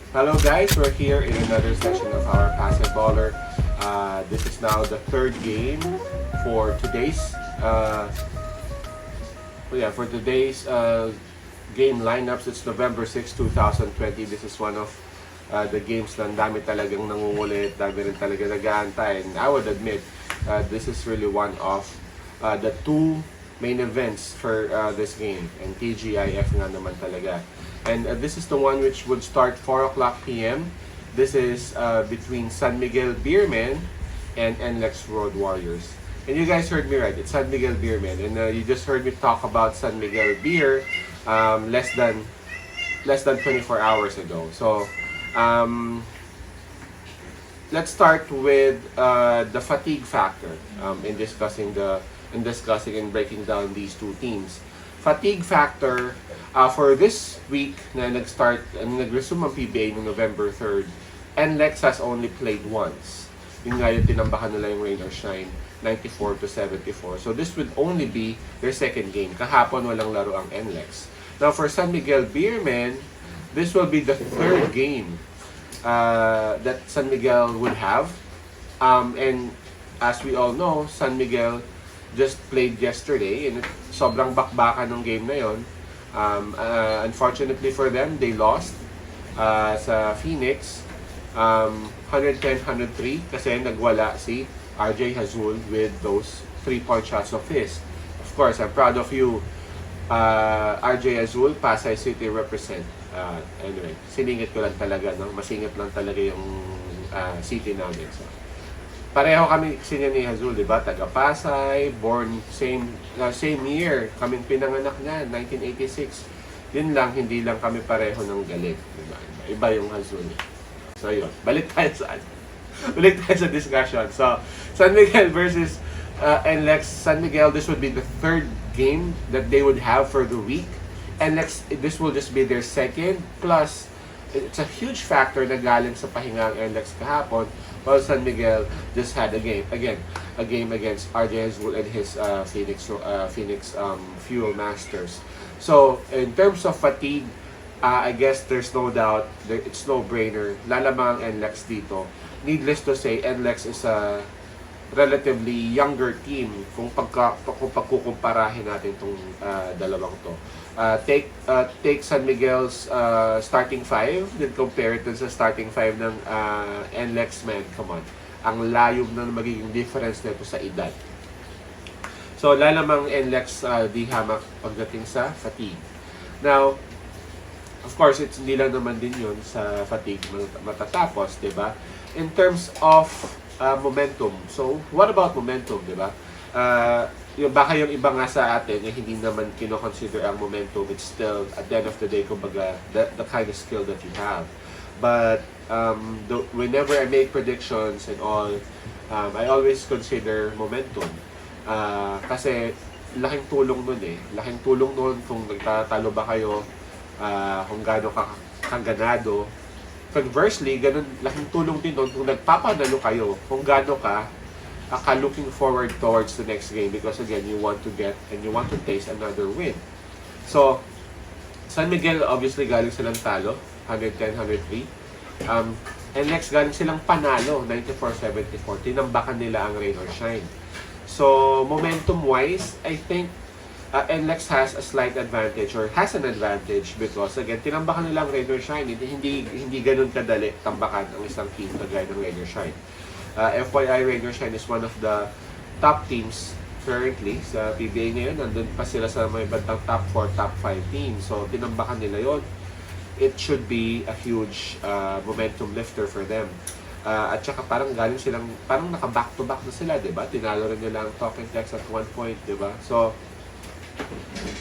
Hello guys, we're here in another session of our Passive Baller. This is now the third game for today's game lineups. It's November 6, 2020. This is one of the games na dami talagang nangungulit, dami rin talaga nag-aantay. And I would admit, this is really one of the two main events for this game. And TGIF nga naman talaga. And this is the one which would start 4 o'clock p.m. This is between Miguel Beermen and NLEX Road Warriors. And you guys heard me right, it's Miguel Beermen. And you just heard me talk about Miguel Beer less than 24 hours ago. So let's start with the fatigue factor in discussing and breaking down these two teams. Fatigue factor for this week na nag-resume ang PBA noong November 3rd, NLEX has only played once. Yun nga yung tinambakan nila yung rain or shine, 94-74. So this would only be their second game. Kahapon walang laro ang NLEX. Now for Miguel Beermen, this will be the third game that San Miguel would have. And as we all know, San Miguel just played yesterday and sobrang bakbakan ng game na yon. Unfortunately for them, they lost sa Phoenix 110-103 kasi nagwala si RJ Hazul with those 3-point shots of his. Of course, I'm proud of you, RJ Hazul, Pasay City represent. Anyway, siningit ko lang talaga, no? Masingit lang talaga yung city namin. So, pareho kami sinya ni Hazul, di ba? Taga Pasay, born same year. Kaming pinanganak na, 1986. Yun lang, hindi lang kami pareho ng galit. Diba? Iba yung Hazul. So yun, balik tayo sa discussion. So, San Miguel versus NLEX. San Miguel, this would be the third game that they would have for the week. NLEX, this will just be their second. Plus, it's a huge factor na galing sa pahinga ang NLEX kahapon. While San Miguel just had a game against RJ Hazul and his Phoenix Fuel Masters. So in terms of fatigue, I guess there's no doubt, it's no-brainer. Lalamang ang NLEX dito. Needless to say, NLEX is a relatively younger team kung pagkukumparahin natin itong dalawang to. Take San Miguel's starting five, then compare it sa starting five ng NLEX, man. Come on. Ang layo na magiging difference nito sa edad. So, lalamang NLEX di hamak pagdating sa fatigue. Now, of course, it's hindi lang naman din yun sa fatigue matatapos, di ba? In terms of momentum. So, what about momentum, di ba? Baka yung iba nga sa atin, hindi naman kino-consider ang momentum. It's still, at the end of the day, kumbaga, the kind of skill that you have. But, whenever I make predictions and all, I always consider momentum. Kasi, laking tulong nun eh. Laking tulong nun kung nagtatalo ba kayo, kung gaano kang ganado. Conversely, ganun, laking tulong din nun kung nagpapanalo kayo, kung gaano ka looking forward towards the next game, because again, you want to get and you want to taste another win. So, San Miguel, obviously, galing silang talo, 110-103. NLEX, galing silang panalo, 94-74. Tinambakan nila ang rain or shine. So, momentum-wise, I think NLEX has a slight advantage or has an advantage because, again, tinambakan nila ang rain or shine. Hindi ganun kadali tambakan ang isang team na gaya ng rain or shine. FYI, Rain or Shine is one of the top teams currently sa PBA ngayon. Nandun pa sila sa may bandang top 4, top 5 teams. So, tinambakan nila yon. It should be a huge momentum lifter for them. At saka parang galing silang, parang naka-back-to-back na sila, di ba? Tinalo rin nila ang Talk and Text at one point, di ba? So,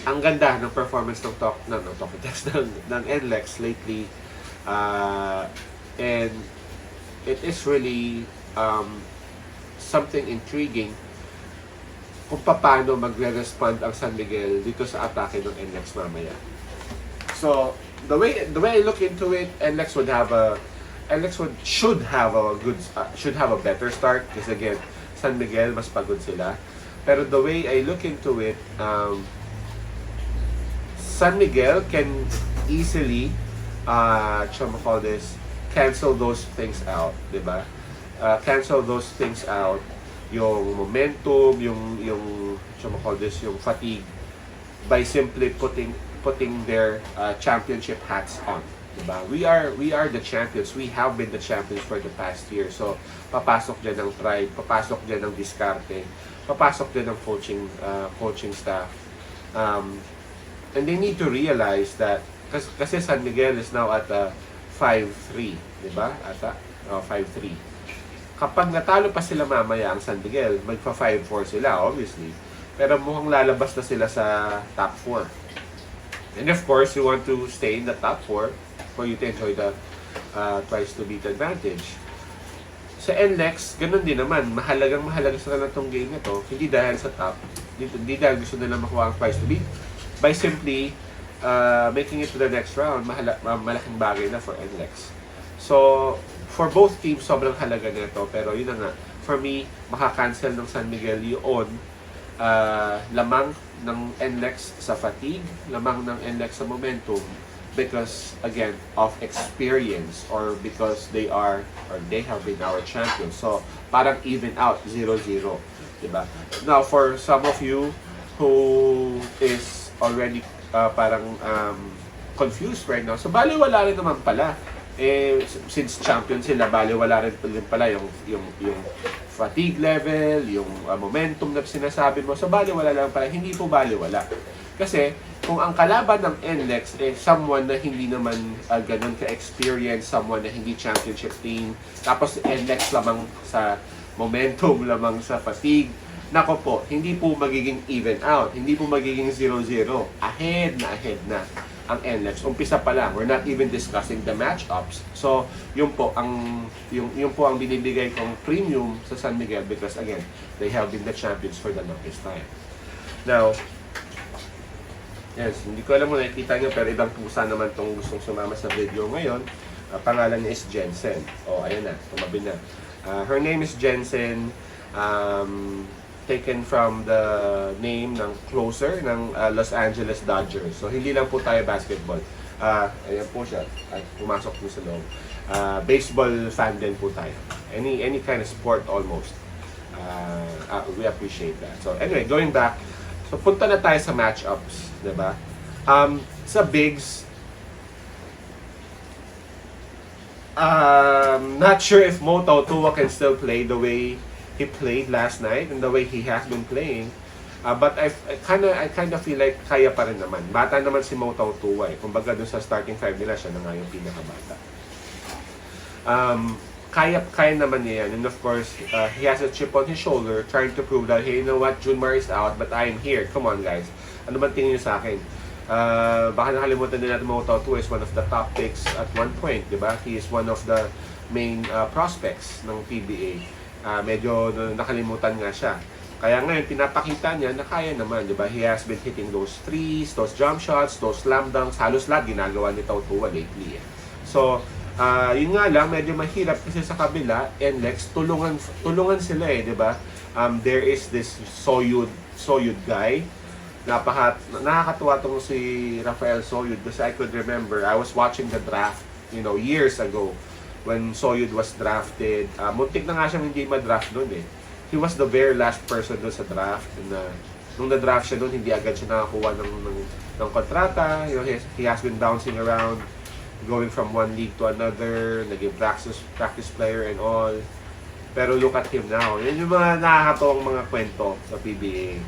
ang ganda ng performance ng Talk and Text ng NLEX lately. And it is really something intriguing kung paano magre-respond ang San Miguel dito sa atake ng NLEX mamaya. So, the way I look into it, NLEX should have a better start because again, San Miguel mas pagod sila. Pero the way I look into it, San Miguel can easily call this, cancel those things out, di ba? Cancel those things out, yung momentum, yung call this, yung fatigue, by simply putting their championship hats on. Diba? We are the champions. We have been the champions for the past year. So, papasok dyan ng pride, papasok dyan ng diskarte, papasok dyan ng coaching staff. And they need to realize that, kasi San Miguel is now at 5-3, diba? Ata? 5-3. Kapag natalo pa sila mamaya ang San Miguel, magpa 5-4 sila, obviously. Pero mukhang lalabas na sila sa top 4. And of course, you want to stay in the top 4 for you to enjoy the twice to beat advantage. Sa NLEX, ganun din naman. Mahalaga sa kanila itong game na to. Hindi dahil sa top. Hindi dahil gusto nila makuha ang twice to beat. By simply making it to the next round, malaking bagay na for NLEX. So, for both teams, sobrang halaga nito. Pero yun na nga, for me, makakancel ng San Miguel yun. Lamang ng NLEX sa fatigue, lamang ng NLEX sa momentum, because again of experience, or because they have been our champions. So parang even out 0-0, diba? Now for some of you who is already parang confused right now, so baliwala rin naman pala. Since champion sila, baliwala rin pala yung fatigue level, yung momentum na sinasabi mo. So baliwala lang pala, hindi po baliwala. Kasi kung ang kalaban ng NLEX someone na hindi naman ganun ka-experience, someone na hindi championship team, tapos NLEX lamang sa momentum, lamang sa fatigue, nako po, hindi po magiging even out, hindi po magiging 0-0. Ahead na ang NLEX. Umpisa pa lang, we're not even discussing the matchups. So, yun po ang binibigay kong premium sa San Miguel, because again, they have been the champions for the longest time. Now, yes, hindi ko alam kung nakikita nyo, pero ibang pusa naman itong gustong sumama sa video ngayon. Pangalan niya is Jensen. Ayan na, tumabi na. Her name is Jensen, taken from the name ng closer ng Los Angeles Dodgers. So, hindi lang po tayo basketball. Ayan po siya. Pumasok po sa loob. Baseball fan din po tayo. Any kind of sport almost. We appreciate that. So, anyway, going back. So, punta na tayo sa matchups. Diba? Sa bigs, not sure if Moto Tua can still play the way he played last night and the way he has been playing. But I kind of feel like kaya pa rin naman. Bata naman si Moto Tua. Kumbaga dun sa starting five nila, siya na nga yung pinakabata. Kaya naman niya yan. And of course, he has a chip on his shoulder trying to prove that, hey, you know what, Junmar is out, but I'm here. Come on, guys. Ano man tingin niyo sa akin? Baka nakalimutan din natin Moto Tua is one of the top picks at one point, di ba? He is one of the main prospects ng PBA. Medyo nakalimutan nga siya. Kaya ngayon, pinapakita niya na kaya naman, di ba? He has been hitting those threes, those jump shots, those slam dunks. Halos lahat ginagawa ni Tua lately. So, yun nga lang, medyo mahirap kasi sa kabila, NLEX, tulungan sila di ba? There is this Soyud guy. Nakakatuwa tong si Rafael Soyud, kasi I could remember, I was watching the draft, years ago, when Soyud was drafted. Muntik na nga siyang hindi ma-draft doon He was the very last person doon sa draft. And, nung na-draft siya doon, hindi agad siya nakakuha ng kontrata. He has been bouncing around, going from one league to another, naging practice player and all. Pero look at him now. Yan yung mga nakakatawang mga kwento sa PBA.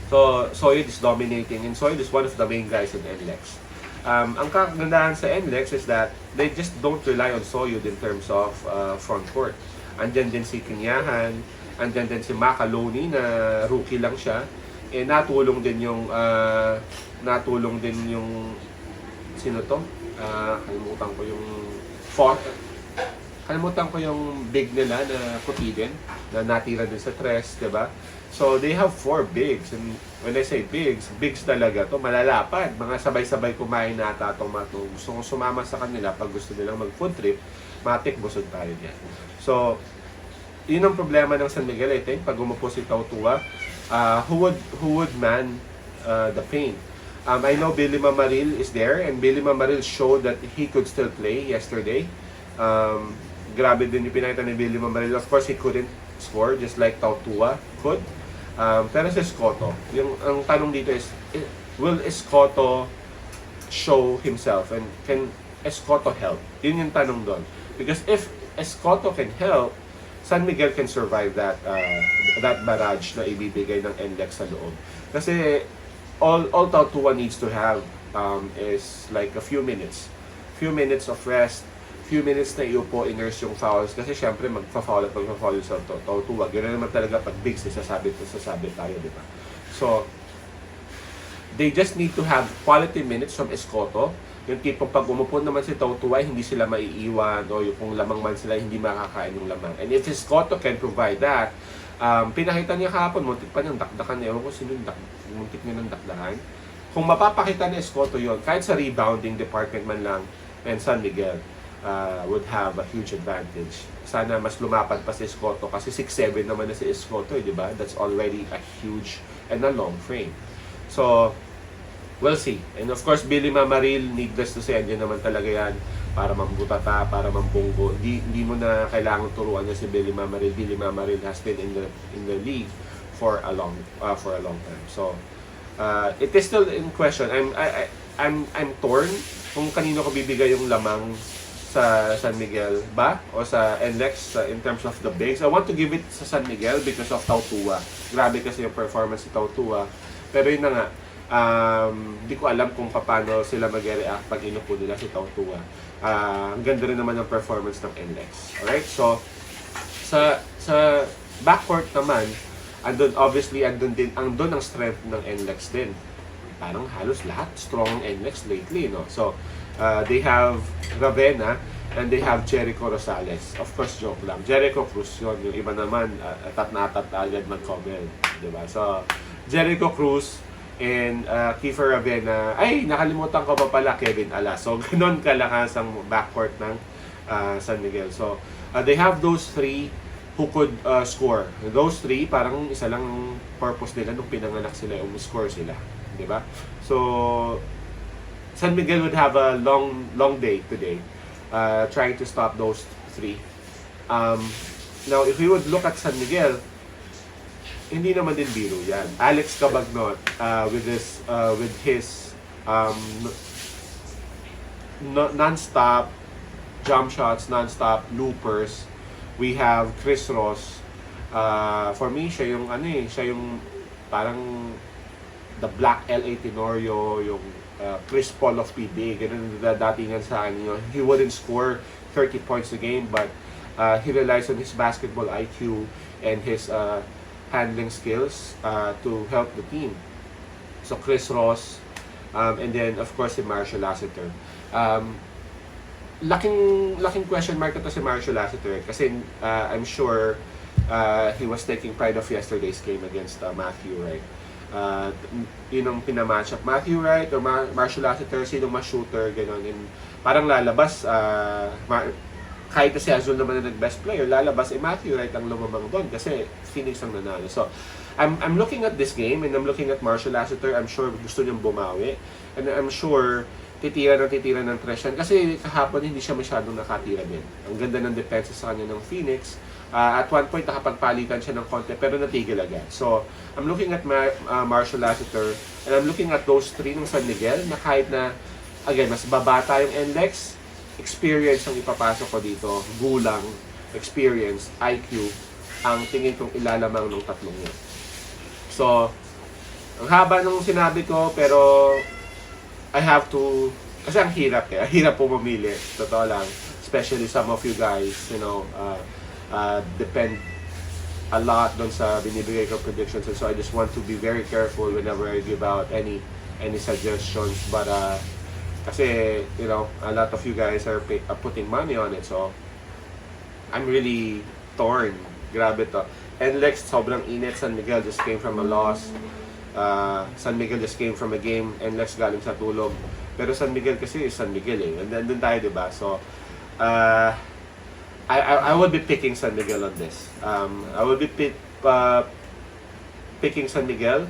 So, Soyud is dominating, and Soyud is one of the main guys in NLEX. Ang kagandahan sa NLEX is that they just don't rely on Soyud in terms of front court. Andyan din si Kinyahan, andyan din si Macaloni na rookie lang siya. Natulong din yung sino to? Kalimutan ko yung big nila na Kutiden na natira din sa tres, 'di ba? So they have 4 bigs, and when I say bigs talaga to, malalapad, mga sabay-sabay kumain na ata itong gusto kong sumama sa kanila pag gusto nilang mag food trip, matik busog tayo niyan. So yun ang problema ng San Miguel, I think, pag umupo si Tua, who would man the paint. I know Billy Mamaril is there, and Billy Mamaril showed that he could still play yesterday. Grabe din yung pinakita ni Billy Mamaril. Of course, he couldn't score, just like Tautua could. Pero si Escoto, ang tanong dito is, will Escoto show himself, and can Escoto help? Yun yung tanong doon. Because if Escoto can help, San Miguel can survive that barrage na ibibigay ng NLEX sa loob. Kasi all Tautua needs to have is like a few minutes of rest, few minutes na iupo, i-nurse yung fouls, kasi syempre magfa-foul sa Tautua. Ganoon naman talaga pag bigs, sasabit tayo, di ba? So they just need to have quality minutes from Escoto. Yung tipong pag umupo naman si Tautua, hindi sila maiiwan, o yung kung lamang man sila, hindi makakain ng lamang. And if Escoto can provide that, pinakita niya kahapon, muntik pa niyang dakdakan. Ewan ko sino yung muntik niya ng dakdakan. Kung mapapakita ni Escoto yun, kahit sa rebounding department man lang, and San Miguel would have a huge advantage. Sana mas lumapad pa si Escoto, kasi 6'7 naman na si Escoto, di ba? That's already a huge and a long frame. So, we'll see. And of course, Billy Mamaril, needless to say, andyan naman talaga yan para mambutata, para mambunggo. Hindi mo na kailangan turuan niya si Billy Mamaril. Billy Mamaril has been in the league for a long time. So, it is still in question. I'm torn kung kanino ko bibigay yung lamang sa San Miguel ba o sa NLEX in terms of the bigs. I want to give it sa San Miguel because of Tautua. Grabe kasi yung performance ni Tautua. Pero yun na nga, di ko alam kung paano sila mag-react pag inupo nila si Tautua. Ang ganda rin naman ng performance ng NLEX. Alright? So, sa backcourt naman, andun ang strength ng NLEX din. Parang halos lahat strong ang NLEX lately, no? So, they have Ravenna and they have Jericho Rosales. Of course, joke lang. Jericho Cruz yun. Yung iba naman, atat na agad mag-comment. Diba? So, Jericho Cruz and Kiefer Ravenna. Ay, nakalimutan ko pa pala, Kevin Alas. So, ganun kalakas ang backcourt ng San Miguel. So, they have those three who could score. Those three, parang isa lang purpose nila nung pinanganak sila, score sila. Diba? So, San Miguel would have a long day today, trying to stop those three. Now, if we would look at San Miguel, hindi naman din biro yan. Alex Cabagnot with his non-stop jump shots, non-stop loopers. We have Chris Ross. For me, siya yung parang the Black LA Tenorio, yung Chris Paul of PBA. Ganun datingan sa akin. He wouldn't score 30 points a game, but he relies on his basketball IQ and his handling skills to help the team. So Chris Ross, and then of course si Marshall Lassiter. Laking question mark ito si Marshall Lassiter kasi I'm sure he was taking pride of yesterday's game against Matthew Wright. Yun ang pinamatch up, Matthew Wright or Marshall Lassiter, sinong mas shooter, gano'n. And parang lalabas, kahit si Azul naman na nag-best player, lalabas Matthew Wright ang lumamang doon kasi Phoenix ang nanalo. So, I'm looking at this game and I'm looking at Marshall Lassiter. I'm sure gusto niyang bumawi. And I'm sure titira ng Treshan kasi kahapon hindi siya masyadong nakatira din. Ang ganda ng depensa sa kanya ng Phoenix. At one point nakapagpalitan siya ng konti pero natigil agad. So, I'm looking at Marshall Lassiter and I'm looking at those three ng San Miguel na kahit na, again, mas babata yung NLEX, experience ang ipapasok ko dito, gulang, experience, IQ, ang tingin kong ilalamang ng tatlong yun. So, ang haba nung sinabi ko, pero I have to, kasi ang hirap ang hirap po mamili, totoo lang, especially some of you guys, depend a lot dun sa binibigay ko predictions, and so I just want to be very careful whenever I give out any suggestions, but kasi, a lot of you guys are putting money on it, so I'm really torn. Grabe to. NLEX, sobrang init. San Miguel just came from a loss. San Miguel just came from a game. NLEX galing sa tulog. Pero San Miguel kasi San Miguel eh. And then dun tayo, diba? So, I would be picking San Miguel on this. I would be picking San Miguel.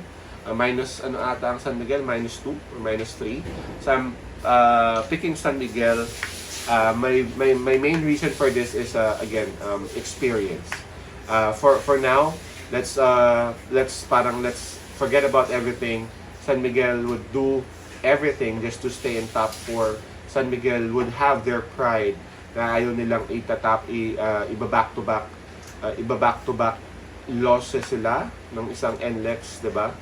minus ano ata ang San Miguel, minus 2 or minus 3. So I'm picking San Miguel. My main reason for this is again experience. For now, let's forget about everything. San Miguel would do everything just to stay in top 4. San Miguel would have their pride na ayaw nilang iba back to back losses sila ng isang NLEX, 'di ba?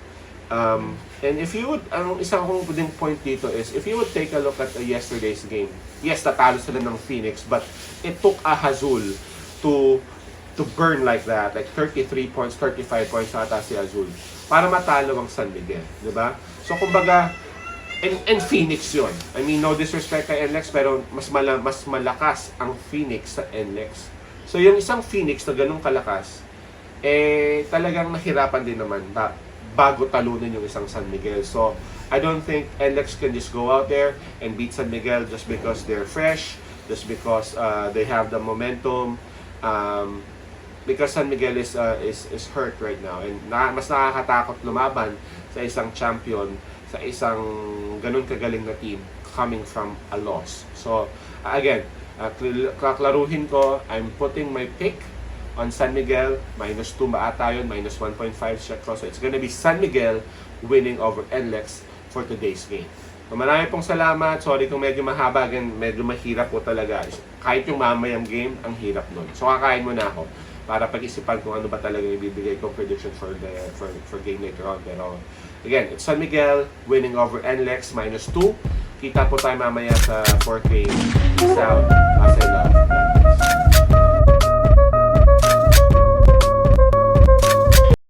And if you would, ang isang kong pwedeng point dito is, if you would take a look at yesterday's game, yes, tatalo sila ng Phoenix, but it took a Hazul to burn like that, like 33 points, 35 points ata si Hazul, para matalo ang San Miguel, di ba? So, kumbaga, and Phoenix yun. I mean, no disrespect kay NLEX, pero mas malakas ang Phoenix sa NLEX. So, yung isang Phoenix na ganun kalakas, talagang nahirapan din naman bago talunin yung isang San Miguel. So, I don't think NLEX can just go out there and beat San Miguel just because they're fresh, just because they have the momentum, because San Miguel is hurt right now. And mas nakakatakot lumaban sa isang champion, sa isang ganun kagaling na team coming from a loss. So, again, kaklaruhin ko, I'm putting my pick on San Miguel, minus 2 ba ata yun, minus 1.5 siya ko. So it's gonna be San Miguel winning over NLEX for today's game. So marami pong salamat. Sorry kung medyo mahaba, again, medyo mahirap po talaga. Kahit yung mamayang game, ang hirap nun. So kakain muna ako para pag-isipan kung ano ba talaga ibibigay ko prediction for game later on. Pero again, it's San Miguel winning over NLEX, minus 2. Kita po tayo mamaya sa 4th game. Peace out. As I love.